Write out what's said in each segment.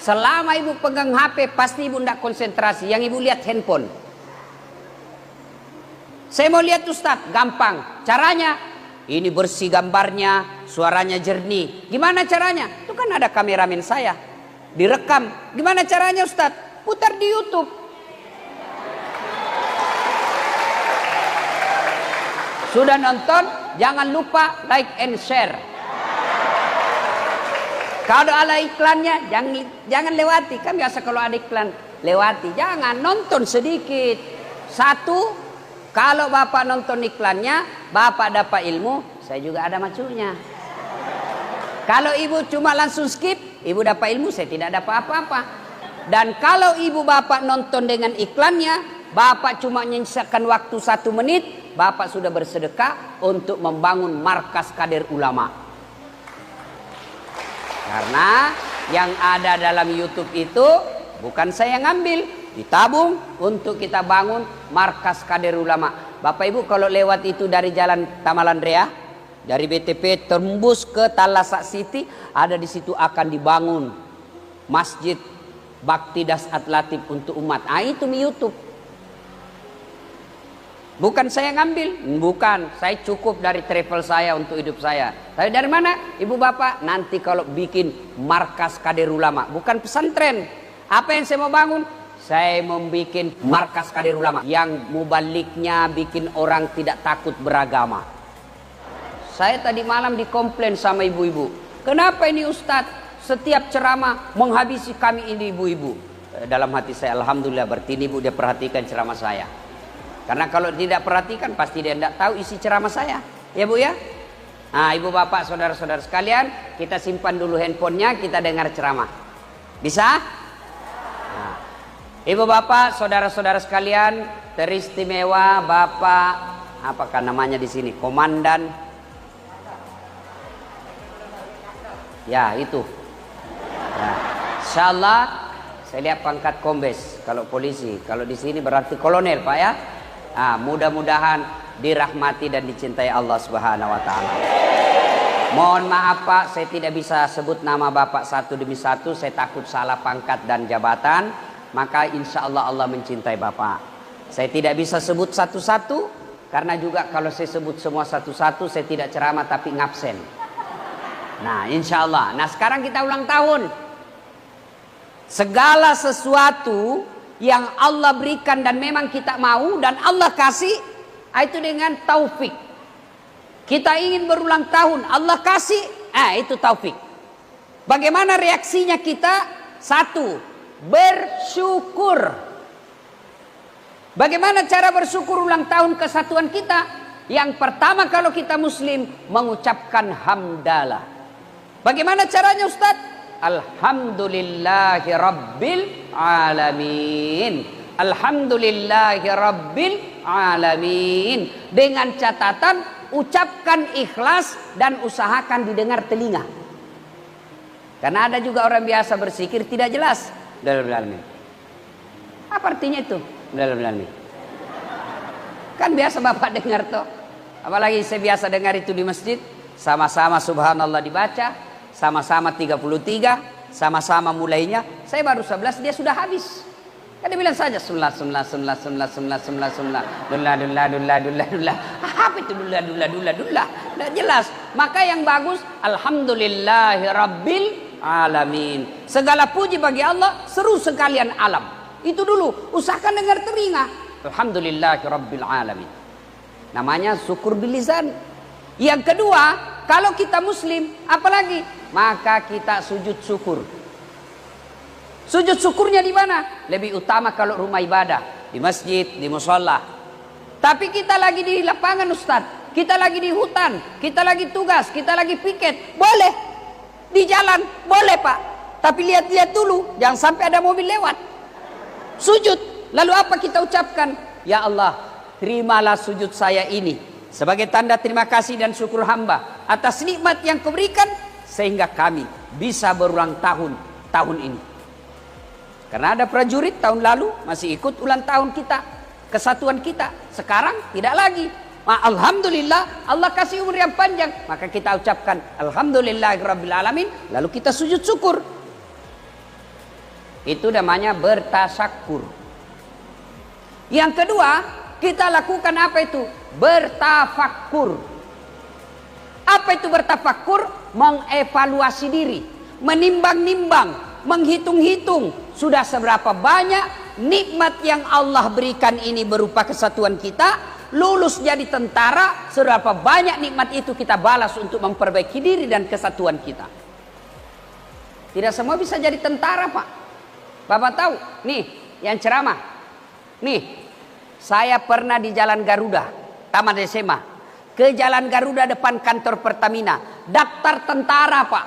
selama ibu pegang HP pasti ibu tidak konsentrasi. Yang ibu lihat handphone. Saya mau lihat Ustadz, gampang. Caranya, ini bersih gambarnya, suaranya jernih. Gimana caranya? Itu kan ada kameramen saya. Direkam. Gimana caranya Ustadz? Putar di YouTube. Sudah nonton, jangan lupa like and share. Kalau ada iklannya, jangan lewati. Kan biasa kalau ada iklan, lewati. Jangan, nonton sedikit. Satu, kalau Bapak nonton iklannya, Bapak dapat ilmu, saya juga ada macunya. Kalau Ibu cuma langsung skip, Ibu dapat ilmu, saya tidak dapat apa-apa. Dan kalau Ibu Bapak nonton dengan iklannya, Bapak cuma menyisakan waktu 1 menit, Bapak sudah bersedekah untuk membangun markas kader ulama. Karena yang ada dalam YouTube itu bukan saya ngambil, ditabung untuk kita bangun markas kader ulama. Bapak Ibu kalau lewat itu dari jalan Tamalandrea, dari BTP tembus ke Talasak City, ada di situ akan dibangun masjid Bakti Dasat Latif untuk umat. Itu di YouTube. Bukan saya ngambil, bukan. Saya cukup dari travel saya untuk hidup saya. Tapi dari mana? Ibu Bapak, nanti kalau bikin markas kader ulama, bukan pesantren. Apa yang saya mau bangun? Saya mau bikin markas kader ulama yang mubaliknya bikin orang tidak takut beragama. Saya tadi malam dikomplain sama ibu-ibu. Kenapa ini Ustadz setiap ceramah menghabisi kami ini ibu-ibu? Dalam hati saya, alhamdulillah berarti ini ibu dia perhatikan ceramah saya. Karena kalau tidak perhatikan pasti dia tidak tahu isi ceramah saya. Ya Bu ya? Nah ibu bapak saudara-saudara sekalian, kita simpan dulu handphonenya, kita dengar ceramah. Bisa? Nah, ibu bapak saudara-saudara sekalian, teristimewa Bapak, apakah namanya di sini? Komandan. Ya itu. Nah, insyaallah saya lihat pangkat kombes kalau polisi. Kalau di sini berarti kolonel Pak ya. Nah, mudah-mudahan dirahmati dan dicintai Allah Subhanahu wa taala. Mohon maaf Pak, saya tidak bisa sebut nama Bapak satu demi satu, saya takut salah pangkat dan jabatan, maka insya Allah Allah mencintai Bapak. Saya tidak bisa sebut satu-satu, karena juga kalau saya sebut semua satu-satu, saya tidak ceramah tapi ngabsen. Nah insya Allah, nah sekarang kita ulang tahun. Segala sesuatu yang Allah berikan dan memang kita mau dan Allah kasih, itu dengan taufik. Kita ingin berulang tahun, Allah kasih, itu taufik. Bagaimana reaksinya kita? Satu, bersyukur. Bagaimana cara bersyukur ulang tahun kesatuan kita? Yang pertama kalau kita muslim, mengucapkan hamdalah. Bagaimana caranya Ustadz? Alhamdulillahi Rabbil Alamin. Alhamdulillahi Rabbil Alamin. Dengan catatan ucapkan ikhlas dan usahakan didengar telinga. Karena ada juga orang biasa bersikir tidak jelas. Alhamdulillah. Apa artinya itu? Alhamdulillah. Kan biasa Bapak dengar toh. Apalagi saya biasa dengar itu di masjid. Sama-sama subhanallah dibaca. Sama-sama 33, sama-sama mulainya. Saya baru 11, dia sudah habis. Kan dia bilang saja Dullah. Apa itu dullah? Tidak jelas. Maka yang bagus, Alhamdulillahi Rabbil Alamin. Segala puji bagi Allah, seru sekalian alam. Itu dulu, usahakan dengar telinga. Alhamdulillahi Rabbil Alamin. Namanya syukur bilizan. Yang kedua, kalau kita muslim, apalagi? Maka kita sujud syukur. Sujud syukurnya di mana? Lebih utama kalau rumah ibadah, di masjid, di musholla. Tapi kita lagi di lapangan Ustadz, kita lagi di hutan, kita lagi tugas, kita lagi piket, boleh. Di jalan, boleh Pak. Tapi lihat-lihat dulu, jangan sampai ada mobil lewat. Sujud, lalu apa kita ucapkan? Ya Allah, terimalah sujud saya ini sebagai tanda terima kasih dan syukur hamba atas nikmat yang Kau berikan sehingga kami bisa berulang tahun ini. Karena ada prajurit tahun lalu masih ikut ulang tahun kita, kesatuan kita. Sekarang tidak lagi. Alhamdulillah Allah kasih umur yang panjang, maka kita ucapkan Alhamdulillahirabbil alamin, lalu kita sujud syukur. Itu namanya bertasyakur. Yang kedua, kita lakukan apa itu? Bertafakkur. Apa itu bertafakkur? Mengevaluasi diri, menimbang-nimbang, menghitung-hitung sudah seberapa banyak nikmat yang Allah berikan ini berupa kesatuan kita. Lulus jadi tentara, seberapa banyak nikmat itu kita balas untuk memperbaiki diri dan kesatuan kita. Tidak semua bisa jadi tentara, Pak. Bapak tahu, nih yang ceramah. Nih, saya pernah di Jalan Garuda, Taman SMA. Ke Jalan Garuda depan kantor Pertamina. Daftar tentara, Pak.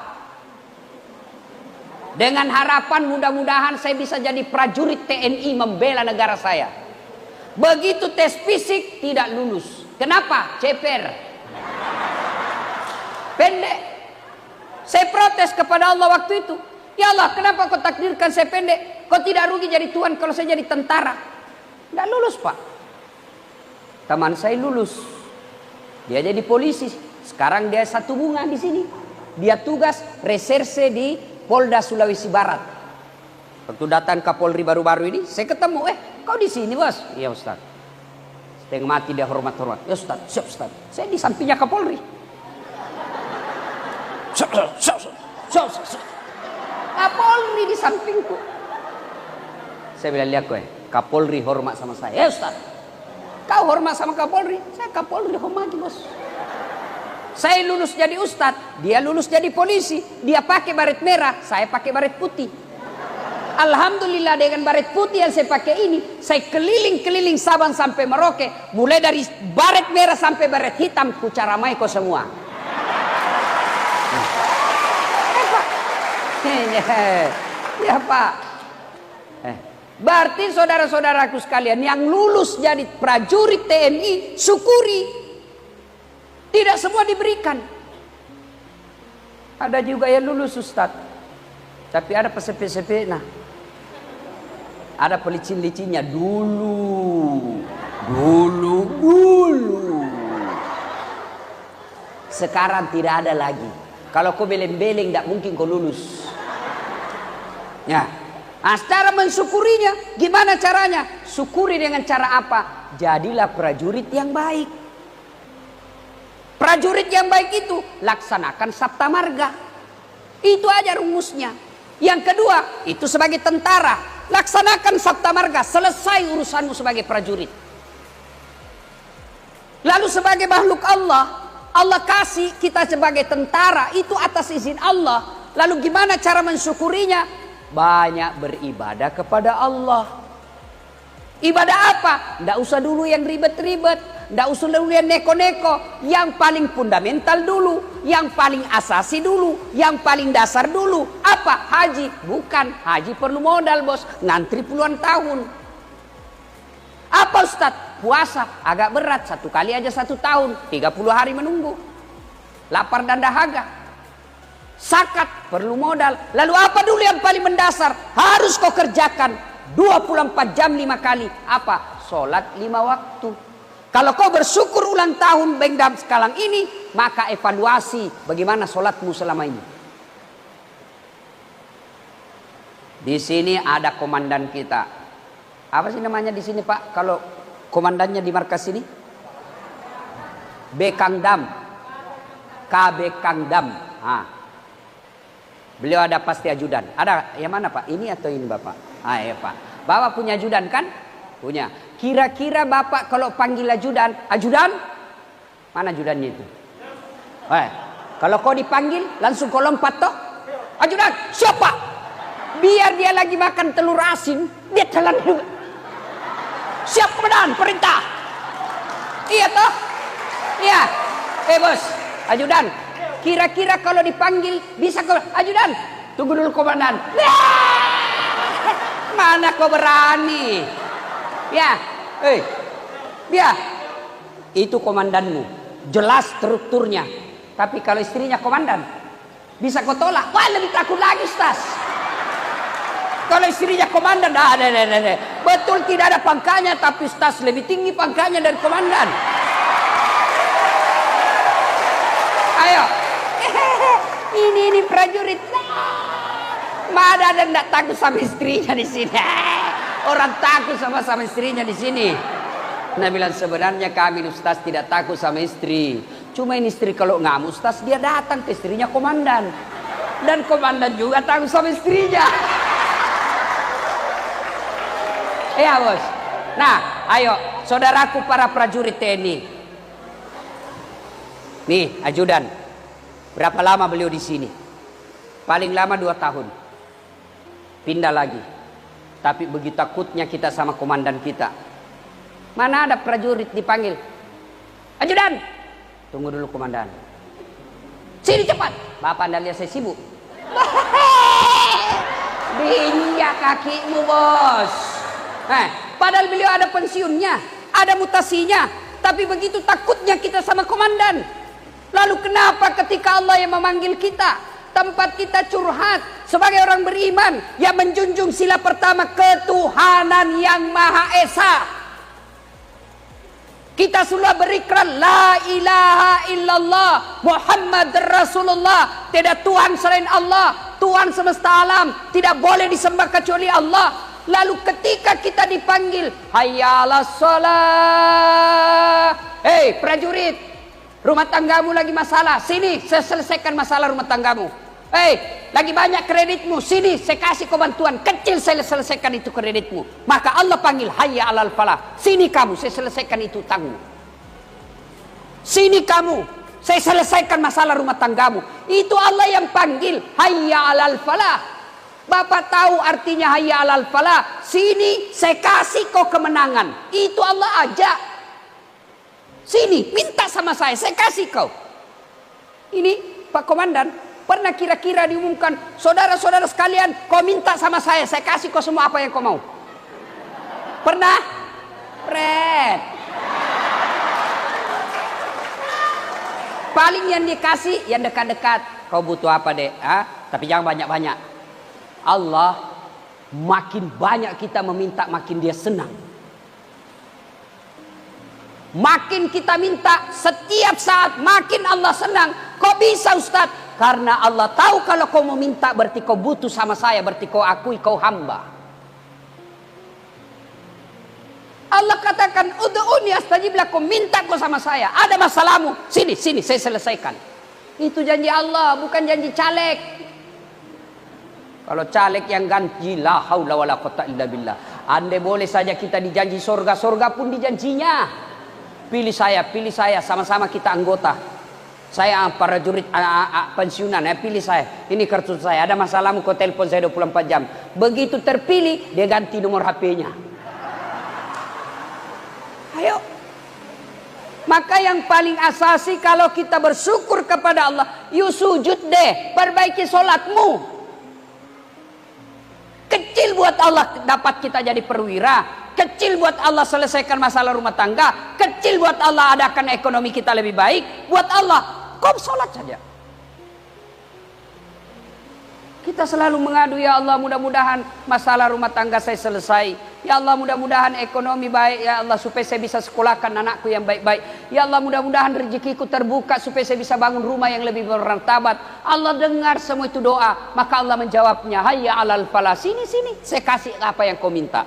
Dengan harapan mudah-mudahan saya bisa jadi prajurit TNI membela negara saya. Begitu tes fisik tidak lulus. Kenapa? Ceper. Pendek. Saya protes kepada Allah waktu itu. Ya Allah, kenapa kau takdirkan saya pendek? Kau tidak rugi jadi tuan kalau saya jadi tentara? Tidak lulus, Pak. Teman saya lulus. Dia jadi polisi. Sekarang dia satu bunga di sini. Dia tugas reserse di Polda Sulawesi Barat. Waktu datang Kapolri baru-baru ini, saya ketemu. Kau di sini, Bos? Iya, Ustaz. Setengah mati dia hormat-hormat. Ya, Ustaz, siap, Ustaz. Saya di sampingnya Kapolri. Kapolri di sampingku. Saya bilang, lihat kowe, Kapolri hormat sama saya. Ya, Ustaz. Kau hormat sama Kapolri, saya Kapolri hormati, Bos. Saya lulus jadi Ustadz, dia lulus jadi polisi. Dia pakai baret merah, saya pakai baret putih. Alhamdulillah dengan baret putih yang saya pakai ini, saya keliling-keliling Sabang sampai Merauke. Mulai dari baret merah sampai baret hitam, ku caramai kau semua. Ya, Pak. Berarti saudara-saudaraku sekalian yang lulus jadi prajurit TNI, syukuri. Tidak semua diberikan. Ada juga yang lulus, Ustaz. Tapi ada pesepe-sepe. Nah, ada pelicin-licinnya dulu. Sekarang tidak ada lagi. Kalau kau beleng-beleng, tidak mungkin kau lulus. Ya. Nah, cara mensyukurinya, gimana caranya? Syukuri dengan cara apa? Jadilah prajurit yang baik. Prajurit yang baik itu laksanakan Sabta Marga. Itu aja rumusnya. Yang kedua, itu sebagai tentara, laksanakan Sabta Marga, selesai urusanmu sebagai prajurit. Lalu sebagai makhluk Allah, Allah kasih kita sebagai tentara, itu atas izin Allah. Lalu gimana cara mensyukurinya? Banyak beribadah kepada Allah. Ibadah apa? Tidak usah dulu yang ribet-ribet, tidak usah dulu yang neko-neko. Yang paling fundamental dulu, yang paling asasi dulu, yang paling dasar dulu. Apa? Haji. Bukan, haji perlu modal, Bos. Ngantri puluhan tahun. Apa, Ustaz? Puasa agak berat, 1 kali aja 1 tahun, 30 hari menunggu. Lapar dan dahaga. Zakat perlu modal. Lalu apa dulu yang paling mendasar? Harus kau kerjakan 24 jam 5 kali. Apa? Sholat 5 waktu. Kalau kau bersyukur ulang tahun Bengdam sekarang ini, maka evaluasi bagaimana sholatmu selama ini. Di sini ada komandan kita. Apa sih namanya di sini, Pak? Kalau komandannya di markas ini? Bekangdam. KB Kangdam. Beliau ada pasti ajudan. Ada yang mana, Pak? Ini atau ini, Bapak? Ya, Pak. Bapak punya ajudan kan? Punya. Kira-kira Bapak kalau panggil ajudan, ajudan? Mana ajudannya itu? Kalau kau dipanggil, langsung kau lompat toh? Ajudan, siapa? Biar dia lagi makan telur asin, dia telan juga. Siap komandan, perintah. Iya toh? Iya. Bos, ajudan. Kira-kira kalau dipanggil bisa kau, ajudan, tunggu dulu komandan. Mana kau berani? Ya, dia itu komandanmu, jelas strukturnya. Tapi kalau istrinya komandan, bisa kau tolak? Wah, lebih takut lagi, Ustaz. Kalau istrinya komandan, betul tidak ada pangkanya, tapi Ustaz lebih tinggi pangkanya dari komandan. Ayo. Ini prajurit. Mana ada yang tidak takut sama istrinya di sini? Orang takut sama istrinya di sini. Nah bilang sebenarnya kami Ustaz tidak takut sama istri. Cuma ini istri kalau ngamuk Ustaz dia datang ke istrinya komandan. Dan komandan juga takut sama istrinya. Iya bos. Nah ayo saudaraku para prajurit TNI. Nih ajudan. Berapa lama beliau di sini? Paling lama 2 tahun. Pindah lagi. Tapi begitu takutnya kita sama komandan kita. Mana ada prajurit dipanggil. Ajudan. Tunggu dulu komandan. Sini cepat. Bapak anda lihat saya sibuk. Diinjak kakimu bos. Padahal beliau ada pensiunnya. Ada mutasinya. Tapi begitu takutnya kita sama komandan. Lalu kenapa ketika Allah yang memanggil kita, tempat kita curhat sebagai orang beriman yang menjunjung sila pertama ketuhanan yang Maha Esa, kita sudah berikrar la ilaha illallah Muhammad Rasulullah, tidak Tuhan selain Allah, Tuhan semesta alam, tidak boleh disembah kecuali Allah. Lalu ketika kita dipanggil hayya 'alas shalah, hei prajurit, rumah tanggamu lagi masalah, sini saya selesaikan masalah rumah tanggamu. Hei, lagi banyak kreditmu, sini saya kasih kau bantuan kecil, saya selesaikan itu kreditmu. Maka Allah panggil hayya 'alal falah, sini kamu saya selesaikan itu utangmu. Sini kamu saya selesaikan masalah rumah tanggamu. Itu Allah yang panggil hayya 'alal falah. Bapak tahu artinya hayya 'alal falah? Sini saya kasih kau kemenangan. Itu Allah ajak. Sini minta sama saya kasih kau. Ini Pak Komandan pernah kira-kira diumumkan, saudara-saudara sekalian, kau minta sama saya kasih kau semua apa yang kau mau. Pernah? Pret. Paling yang dikasih yang dekat-dekat. Kau butuh apa dek? Tapi jangan banyak-banyak. Allah makin banyak kita meminta, makin dia senang. Makin kita minta setiap saat, makin Allah senang. Kok bisa Ustaz? Karena Allah tahu kalau kau mau minta berarti kau butuh sama saya, berarti kau akui kau hamba. Allah katakan ud'uni astajib lakum, minta kau sama saya. Ada masalahmu, sini saya selesaikan. Itu janji Allah, bukan janji caleg. Kalau caleg yang ganti la haula wala quwata illa billah. Andai boleh saja kita dijanji surga pun dijanjinya. Pilih saya, sama-sama kita anggota. Saya prajurit pensiunan, pilih saya. Ini kartu saya, ada masalahmu kau telepon saya 24 jam. Begitu terpilih, dia ganti nomor HP-nya. Ayo. Maka yang paling asasi kalau kita bersyukur kepada Allah, you sujud deh, perbaiki solatmu. Kecil buat Allah dapat kita jadi perwira, kecil buat Allah selesaikan masalah rumah tangga, kecil buat Allah adakan ekonomi kita lebih baik. Buat Allah kau sholat saja. Kita selalu mengadu, ya Allah mudah-mudahan masalah rumah tangga saya selesai. Ya Allah mudah-mudahan ekonomi baik. Ya Allah supaya saya bisa sekolahkan anakku yang baik-baik. Ya Allah mudah-mudahan rezekiku terbuka supaya saya bisa bangun rumah yang lebih bermartabat. Allah dengar semua itu doa. Maka Allah menjawabnya, hayya 'alal falah, sini saya kasih apa yang kau minta.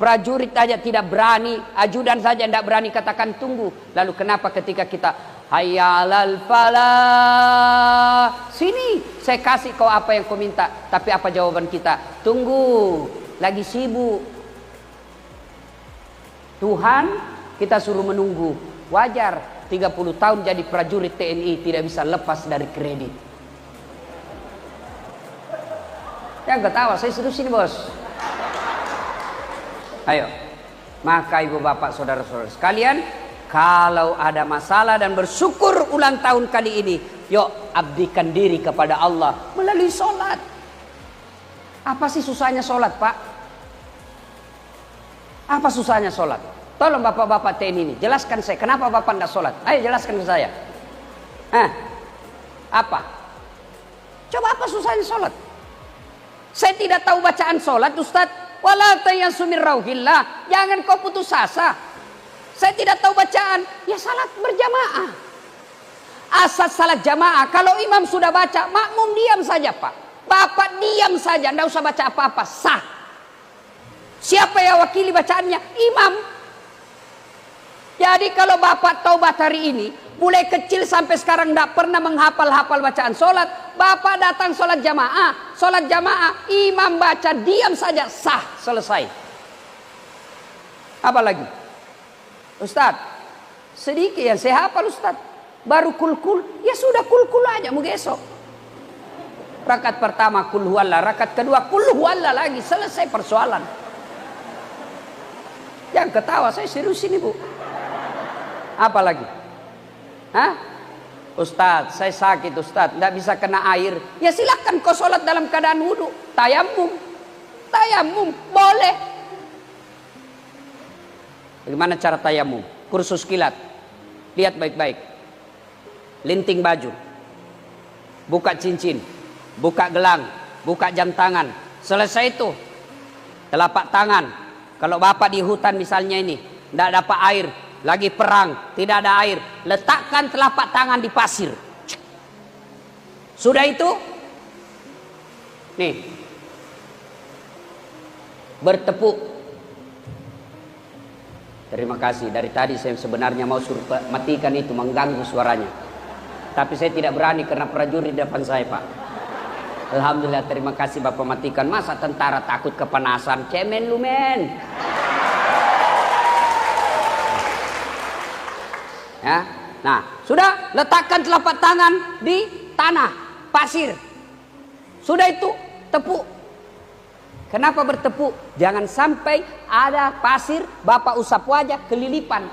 Prajurit saja tidak berani, ajudan saja tidak berani katakan tunggu. Lalu kenapa ketika kita hayya 'alal falah, sini saya kasih kau apa yang kau minta. Tapi apa jawaban kita? Tunggu, lagi sibuk. Tuhan kita suruh menunggu. Wajar 30 tahun jadi prajurit TNI tidak bisa lepas dari kredit. Jangan ketawa, saya seduh sini bos. Ayo. Maka ibu bapak saudara-saudara sekalian, kalau ada masalah dan bersyukur ulang tahun kali ini, yuk abdikan diri kepada Allah melalui sholat. Apa sih susahnya sholat pak? Apa susahnya sholat? Tolong bapak-bapak TNI ini, jelaskan saya, kenapa bapak tidak sholat? Ayo jelaskan ke saya. Apa? Coba apa susahnya sholat? Saya tidak tahu bacaan sholat Ustadz. Wala tayassumir rauhillah, jangan kau putus asa. Saya tidak tahu bacaan, ya salat berjamaah. Asal salat jamaah, kalau imam sudah baca, makmum diam saja pak. Bapak diam saja, tidak usah baca apa-apa, sah. Siapa yang wakili bacaannya? Imam. Jadi kalau Bapak taubat hari ini, mulai kecil sampai sekarang tidak pernah menghafal-hafal bacaan sholat, Bapak datang sholat jamaah, imam baca, diam saja, sah, selesai. Apa lagi? Ustadz, sedikit yang saya hafal Ustadz, baru kul-kul, ya sudah kul-kul aja, mau besok. Rakaat pertama kul huwallah, rakaat kedua kul huwallah lagi, selesai persoalan. Yang ketawa, saya serius ini Bu. Apa lagi? Hah? Ustadz, saya sakit Ustadz, tidak bisa kena air. Ya silakan kau sholat dalam keadaan wudhu, tayamum, boleh. Bagaimana cara tayamum? Kursus kilat, lihat baik-baik. Linting baju, buka cincin, buka gelang, buka jam tangan. Selesai itu, telapak tangan. Kalau Bapak di hutan misalnya ini, tidak dapat air, lagi perang, tidak ada air, letakkan telapak tangan di pasir. Sudah itu, nih, bertepuk. Terima kasih, dari tadi saya sebenarnya mau suruh matikan itu, mengganggu suaranya. Tapi saya tidak berani karena prajurit di depan saya Pak. Alhamdulillah, terima kasih Bapak matikan. Masa tentara takut kepanasan? Cemen lu men. Ya, nah sudah, letakkan telapak tangan di tanah pasir. Sudah itu tepuk. Kenapa bertepuk? Jangan sampai ada pasir Bapak usap wajah kelilipan.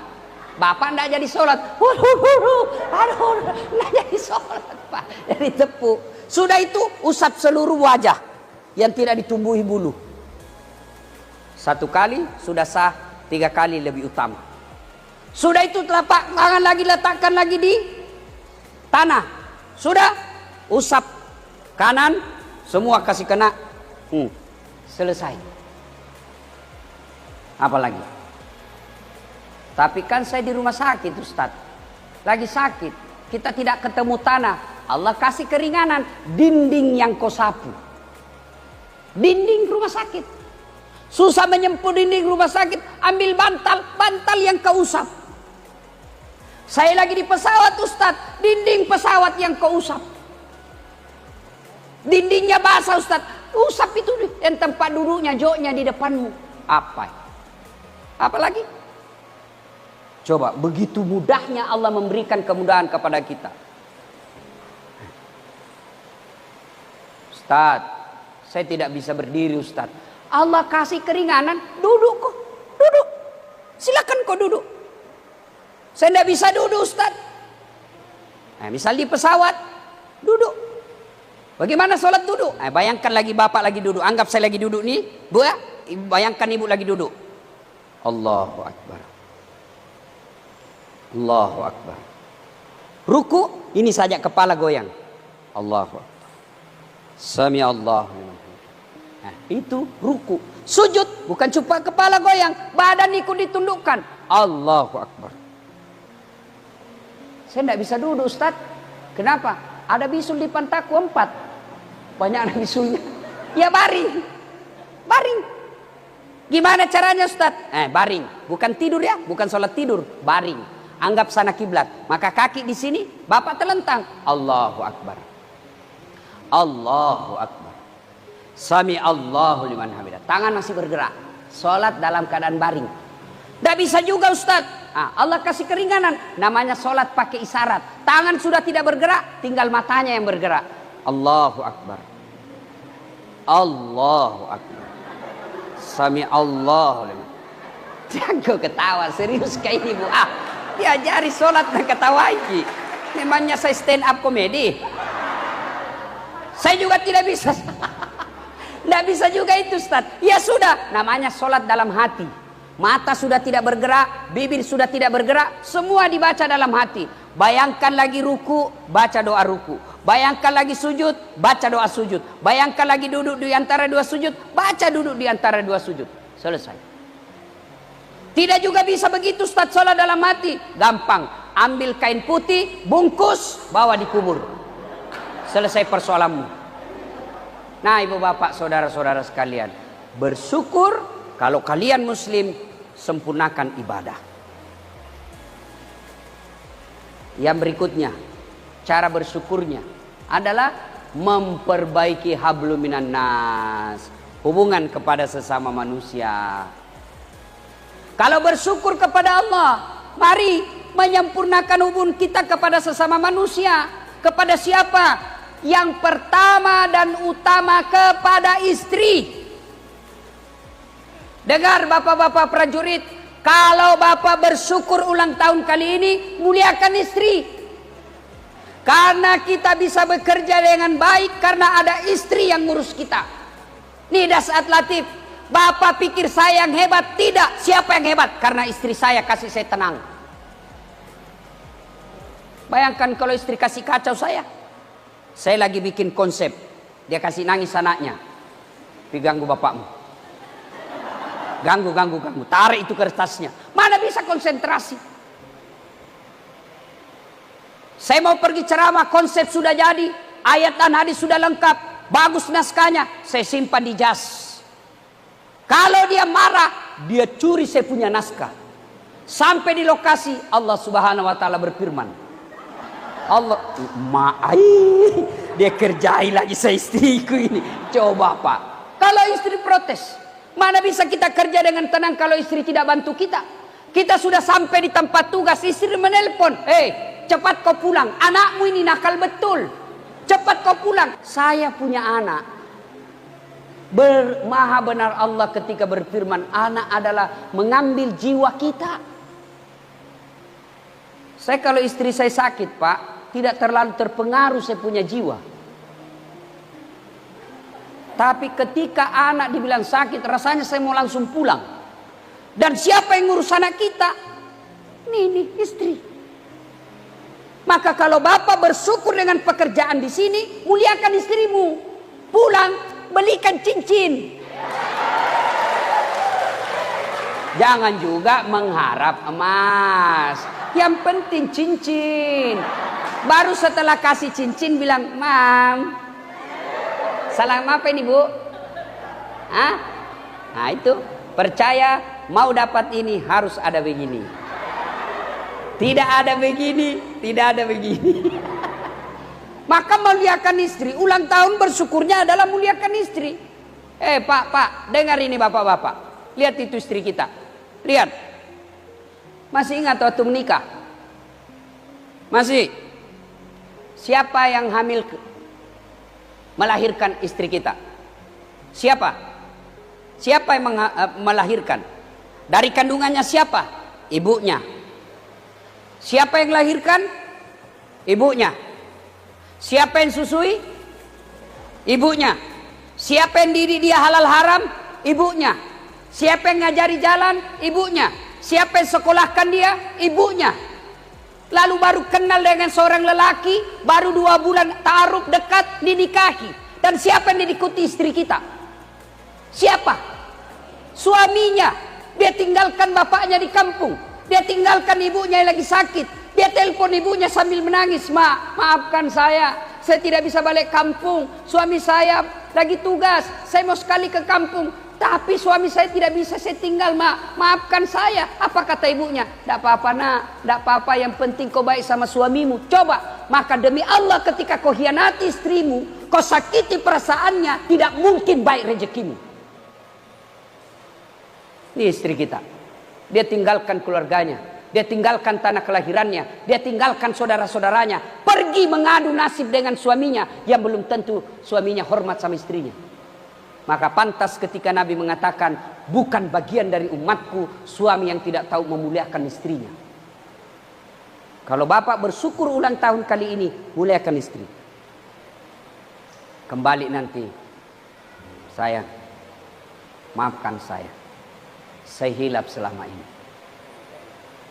Bapak tidak jadi sholat. Aduh, tidak jadi sholat Pak. Jadi tepuk. Sudah itu usap seluruh wajah yang tidak ditumbuhi bulu. 1 kali sudah sah, 3 kali lebih utama. Sudah itu telapak tangan lagi letakkan lagi di tanah. Sudah usap kanan, semua kasih kena. Selesai. Apa lagi? Tapi kan saya di rumah sakit Ustaz. Lagi sakit, kita tidak ketemu tanah. Allah kasih keringanan, dinding yang kau sapu. Dinding rumah sakit. Susah menyempuh dinding rumah sakit, ambil bantal yang kau usap. Saya lagi di pesawat Ustaz, dinding pesawat yang kau usap. Dindingnya basah Ustaz, usap itu dan tempat duduknya, joknya di depanmu. Apa lagi? Coba, begitu mudahnya Allah memberikan kemudahan kepada kita. Ustaz, saya tidak bisa berdiri Ustaz. Allah kasih keringanan, duduk kok, duduk. Silakan kok duduk. Saya tidak bisa duduk Ustaz. Nah, misal di pesawat, duduk. Bagaimana sholat duduk? Bayangkan lagi Bapak lagi duduk. Anggap saya lagi duduk nih, Bu ya. Bayangkan Ibu lagi duduk. Allahu Akbar. Allahu Akbar. Ruku, ini saja kepala goyang. Allahu Akbar. Sami Allahu. Nah, itu ruku. Sujud, bukan cuma kepala goyang, badan ikut ditundukkan. Allahu Akbar. Saya tidak bisa duduk Ustaz. Kenapa? Ada bisul di pantaku 4. Banyak anak bisulnya. Ya baring. Baring. Gimana caranya Ustaz? Baring. Bukan tidur ya, bukan sholat tidur. Baring. Anggap sana kiblat. Maka kaki di sini, Bapak terlentang. Allahu Akbar. Allahu Akbar. Sami Allahu liman hamidah. Tangan masih bergerak. Sholat dalam keadaan baring. Tidak bisa juga Ustaz. Allah kasih keringanan. Namanya sholat pakai isyarat. Tangan sudah tidak bergerak, tinggal matanya yang bergerak. Allahu Akbar. Allahu Akbar. Sami Allahu liman. Jangan ketawa, serius kayak ini Bu. Diajari sholat dan ketawa lagi. Memangnya saya stand up komedi? Saya juga tidak bisa. Tidak bisa juga itu Ustaz. Ya sudah, namanya sholat dalam hati. Mata sudah tidak bergerak, bibir sudah tidak bergerak, semua dibaca dalam hati. Bayangkan lagi ruku, baca doa ruku. Bayangkan lagi sujud, baca doa sujud. Bayangkan lagi duduk di antara 2 sujud, baca duduk di antara 2 sujud. Selesai. Tidak juga bisa begitu Ustaz, sholat dalam hati. Gampang, ambil kain putih, bungkus, bawa di kubur. Selesai persoalanmu. Nah, ibu bapak, saudara-saudara sekalian, bersyukur kalau kalian muslim, sempurnakan ibadah. Yang berikutnya, cara bersyukurnya adalah memperbaiki hablum minan nas, hubungan kepada sesama manusia. Kalau bersyukur kepada Allah, mari menyempurnakan hubungan kita kepada sesama manusia. Kepada siapa? Yang pertama dan utama kepada istri. Dengar bapak-bapak prajurit, kalau bapak bersyukur ulang tahun kali ini, muliakan istri. Karena kita bisa bekerja dengan baik karena ada istri yang ngurus kita. Nih Dasat Latif, bapak pikir saya yang hebat? Tidak. Siapa yang hebat? Karena istri saya kasih saya tenang. Bayangkan kalau istri kasih kacau saya lagi bikin konsep, dia kasih nangis anaknya, tapi ganggu bapakmu. Ganggu, tarik itu kertasnya. Mana bisa konsentrasi? Saya mau pergi ceramah, konsep sudah jadi, ayat dan hadis sudah lengkap, bagus naskahnya, saya simpan di jas. Kalau dia marah, dia curi saya punya naskah. Sampai di lokasi, Allah Subhanahu wa taala berfirman. Allah, dia kerjai lagi saya istriku ini. Coba Pak, kalau istri protes, mana bisa kita kerja dengan tenang kalau istri tidak bantu kita? Kita sudah sampai di tempat tugas, istri menelpon, cepat kau pulang, anakmu ini nakal betul, cepat kau pulang. Saya punya anak. Maha benar Allah ketika berfirman, anak adalah mengambil jiwa kita. Saya kalau istri saya sakit Pak, tidak terlalu terpengaruh saya punya jiwa. Tapi ketika anak dibilang sakit, rasanya saya mau langsung pulang. Dan siapa yang ngurus anak kita? Ini istri. Maka kalau bapak bersyukur dengan pekerjaan di sini, muliakan istrimu. Pulang, belikan cincin. Jangan juga mengharap emas. Yang penting cincin. Baru setelah kasih cincin bilang, Mam, salam apa ini Bu? Hah? Nah itu, percaya mau dapat ini harus ada begini. Tidak ada begini, tidak ada begini. Maka muliakan istri. Ulang tahun bersyukurnya adalah muliakan istri. Pak, dengar ini bapak-bapak. Lihat itu istri kita. Lihat. Masih ingat waktu menikah? Masih. Siapa yang hamil melahirkan istri kita? Siapa? Siapa yang melahirkan? Dari kandungannya siapa? Ibunya. Siapa yang melahirkan? Ibunya. Siapa yang susui? Ibunya. Siapa yang didik dia halal haram? Ibunya. Siapa yang ngajari jalan? Ibunya. Siapa yang sekolahkan dia? Ibunya. Lalu baru kenal dengan seorang lelaki, baru 2 bulan ta'aruf dekat, dinikahi. Dan siapa yang diikuti istri kita? Siapa? Suaminya. Dia tinggalkan bapaknya di kampung. Dia tinggalkan ibunya yang lagi sakit. Dia telepon ibunya sambil menangis, maafkan saya tidak bisa balik kampung. Suami saya lagi tugas, saya mau sekali ke kampung. Tapi suami saya tidak bisa, saya tinggal, maafkan saya. Apa kata ibunya? Tidak apa-apa nak, tidak apa-apa, yang penting kau baik sama suamimu. Coba, maka demi Allah ketika kau hianati istrimu, kau sakiti perasaannya, tidak mungkin baik rezekimu. Ini istri kita. Dia tinggalkan keluarganya, dia tinggalkan tanah kelahirannya, dia tinggalkan saudara-saudaranya, pergi mengadu nasib dengan suaminya yang belum tentu suaminya hormat sama istrinya. Maka pantas ketika Nabi mengatakan, bukan bagian dari umatku suami yang tidak tahu memuliakan istrinya. Kalau bapak bersyukur ulang tahun kali ini, muliakan istri. Kembali nanti, sayang, maafkan saya hilap selama ini.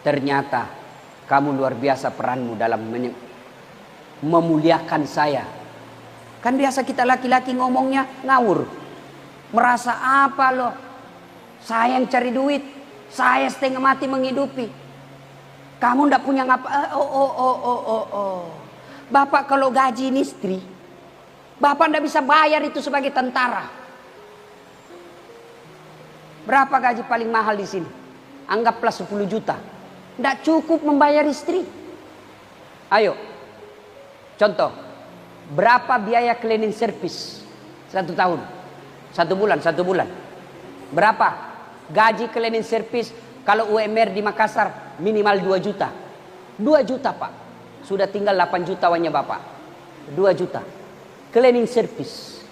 Ternyata kamu luar biasa peranmu dalam memuliakan saya. Kan biasa kita laki-laki ngomongnya ngawur. Merasa apa loh? Saya yang cari duit, saya setengah mati menghidupi. Kamu ndak punya ngapa? Bapak kalau gaji istri, Bapak tidak bisa bayar itu sebagai tentara. Berapa gaji paling mahal di sini? Anggaplah 10 juta. Tidak cukup membayar istri. Ayo, contoh, berapa biaya cleaning service 1 tahun? 1 bulan, 1 bulan. Berapa gaji cleaning service kalau UMR di Makassar minimal 2 juta? 2 juta Pak. Sudah tinggal 8 juta uangnya Bapak. 2 juta. Cleaning service.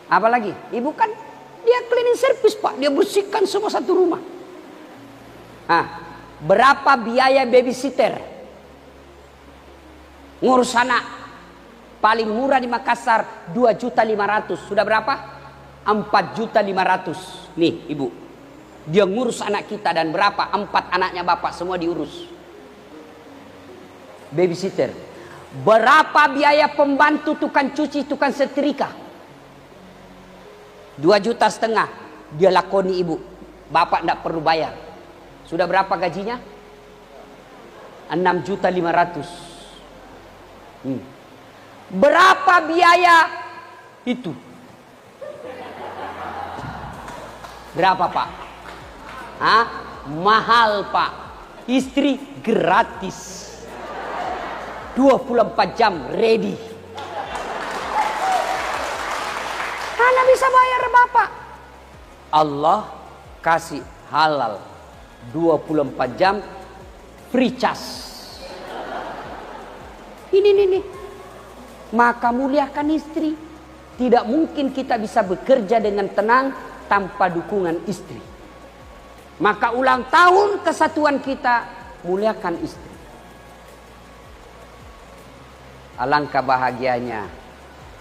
Apalagi? Ibu kan dia cleaning service Pak. Dia bersihkan semua satu rumah. Berapa biaya babysitter? Ngurus anak. Paling murah di Makassar 2.500.000. Sudah berapa? 4.500.000. Nih ibu. Dia ngurus anak kita dan berapa? 4 anaknya bapak semua diurus. Babysitter. Berapa biaya pembantu tukang cuci, tukang setrika? 2,5 juta. Dia lakoni ibu. Bapak tidak perlu bayar. Sudah berapa gajinya? 6.500.000. Berapa biaya itu? Berapa Pak? Mahal Pak. Istri gratis. 24 jam ready. Mana bisa bayar Bapak? Allah kasih halal. 24 jam free charge. Ini. Maka muliakan istri. Tidak mungkin kita bisa bekerja dengan tenang tanpa dukungan istri. Maka ulang tahun kesatuan kita, muliakan istri. Alangkah bahagianya.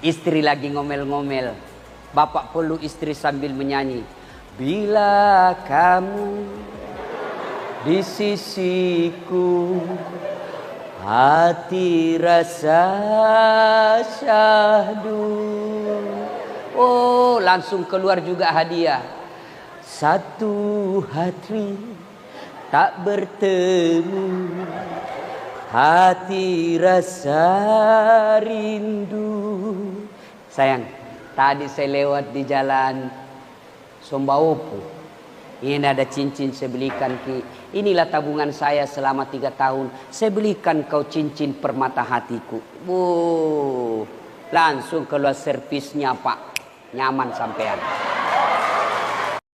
Istri lagi ngomel-ngomel. Bapak peluk istri sambil menyanyi. Bila kamu di sisiku, hati rasa syahdu. Oh, langsung keluar juga hadiah. Satu hari tak bertemu, hati rasa rindu. Sayang, tadi saya lewat di jalan Sombaopo. Ini ada cincin saya belikan ki. Inilah tabungan saya selama 3 tahun. Saya belikan kau cincin permata hatiku. Langsung keluar servisnya Pak. Nyaman sampean.